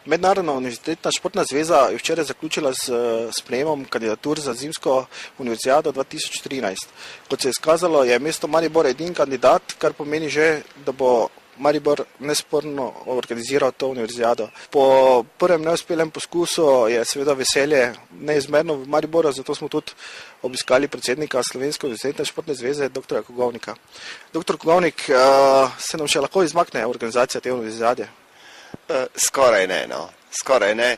Mednarodna univerzitetna športna zveza je včeraj zaključila s sprejemom kandidatur za zimsko univerzijado 2013. Kot se je izkazalo, je mesto Maribor edini kandidat, kar pomeni že, da bo Maribor nesporno organiziral to univerzijado. Po prvem neuspelem poskusu je seveda veselje neizmerno v Mariboru, zato smo tudi obiskali predsednika Slovenske univerzitetne športne zveze, dr. Kogovnika. Dr. Kogovnik, se nam še lahko izmakne organizacija te univerzijade? Skoraj ne,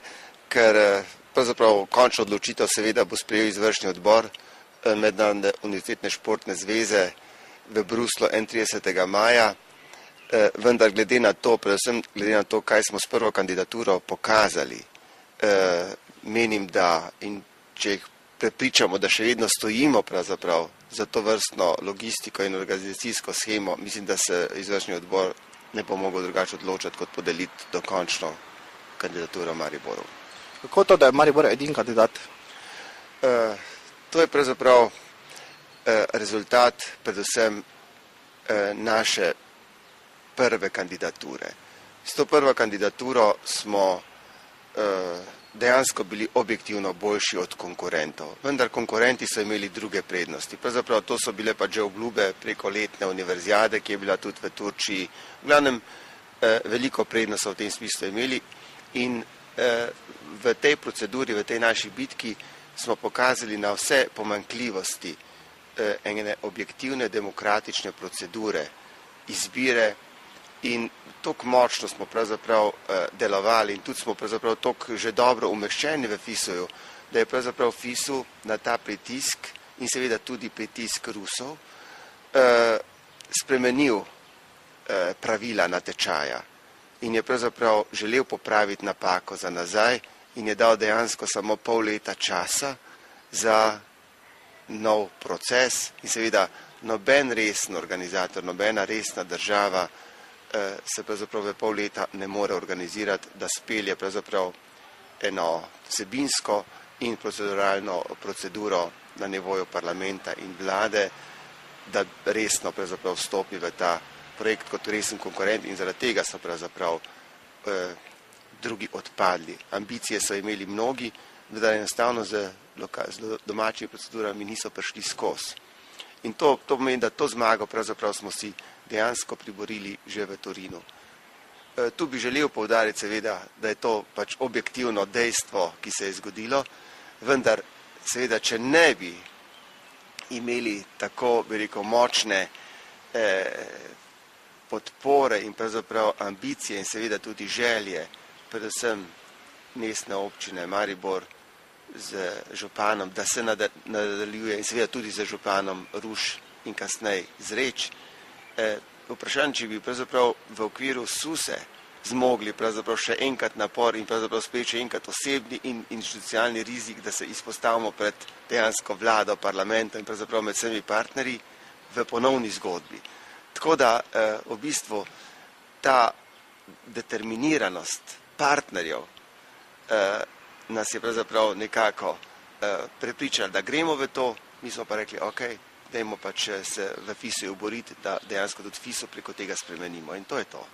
ker pravzaprav končno odločitev seveda bo sprejel izvršni odbor Mednarodne univerzitetne športne zveze v Bruslu 31. maja, vendar glede na to, predvsem glede na to, kaj smo s prvo kandidaturo pokazali, menim, da in če jih prepričamo, da še vedno stojimo pravzaprav za to vrstno logistiko in organizacijsko shemo, mislim, da se izvršni odbor ne bo mogel drugače odločiti, kot podeliti dokončno kandidaturo Mariboru. Kako to, da je Maribor edini kandidat? To je pravzaprav rezultat predvsem naše prve kandidature. S to prvo kandidaturo smo dejansko bili objektivno boljši od konkurentov, vendar konkurenti so imeli druge prednosti. Pravzaprav to so bile pa že obljube preko letne univerzijade, ki je bila tudi v Turčiji. V glavnem veliko prednostov v tem smislu imeli in v tej proceduri, v tej naši bitki smo pokazali na vse pomanjkljivosti ene objektivne demokratične procedure, izbire in tako močno smo pravzaprav delovali in tudi smo pravzaprav tako že dobro umeščeni v FISU-ju, da je pravzaprav FISU na ta pritisk in seveda tudi pritisk Rusov spremenil pravila natečaja in je pravzaprav želel popraviti napako za nazaj in je dal dejansko samo pol leta časa za nov proces in seveda noben resen organizator, nobena resna država se pravzaprav v pol leta ne more organizirati, da spelje pravzaprav eno vsebinsko in proceduralno proceduro na nivoju parlamenta in vlade, da resno pravzaprav vstopi v ta projekt kot resen konkurent in zaradi tega so pravzaprav drugi odpadli. Ambicije so imeli mnogi, da enostavno z domačimi procedurami niso prišli skozi. In to pomeni, da to zmago pravzaprav smo si dejansko priborili že v Torinu. Tu bi želel poudariti seveda, da je to pač objektivno dejstvo, ki se je zgodilo, vendar seveda, če ne bi imeli tako, bi rekel, močne podpore in pravzaprav ambicije in seveda tudi želje, predvsem mestne občine Maribor z županom, da se nadaljuje in seveda tudi z županom Ruš in kasneje Zreč. Vprašanje, če bi pravzaprav v okviru SUSE zmogli pravzaprav še enkrat napor in pravzaprav spet še enkrat osebni in institucionalni rizik, da se izpostavimo pred dejansko vlado, parlamentom in pravzaprav med vsemi partnerji v ponovni zgodbi. Tako da v bistvu ta determiniranost partnerjev nas je pravzaprav nekako prepričali, da gremo v to, mi smo pa rekli, ok, dajmo pač se v FISU boriti, da dejansko tudi FISU preko tega spremenimo in to je to.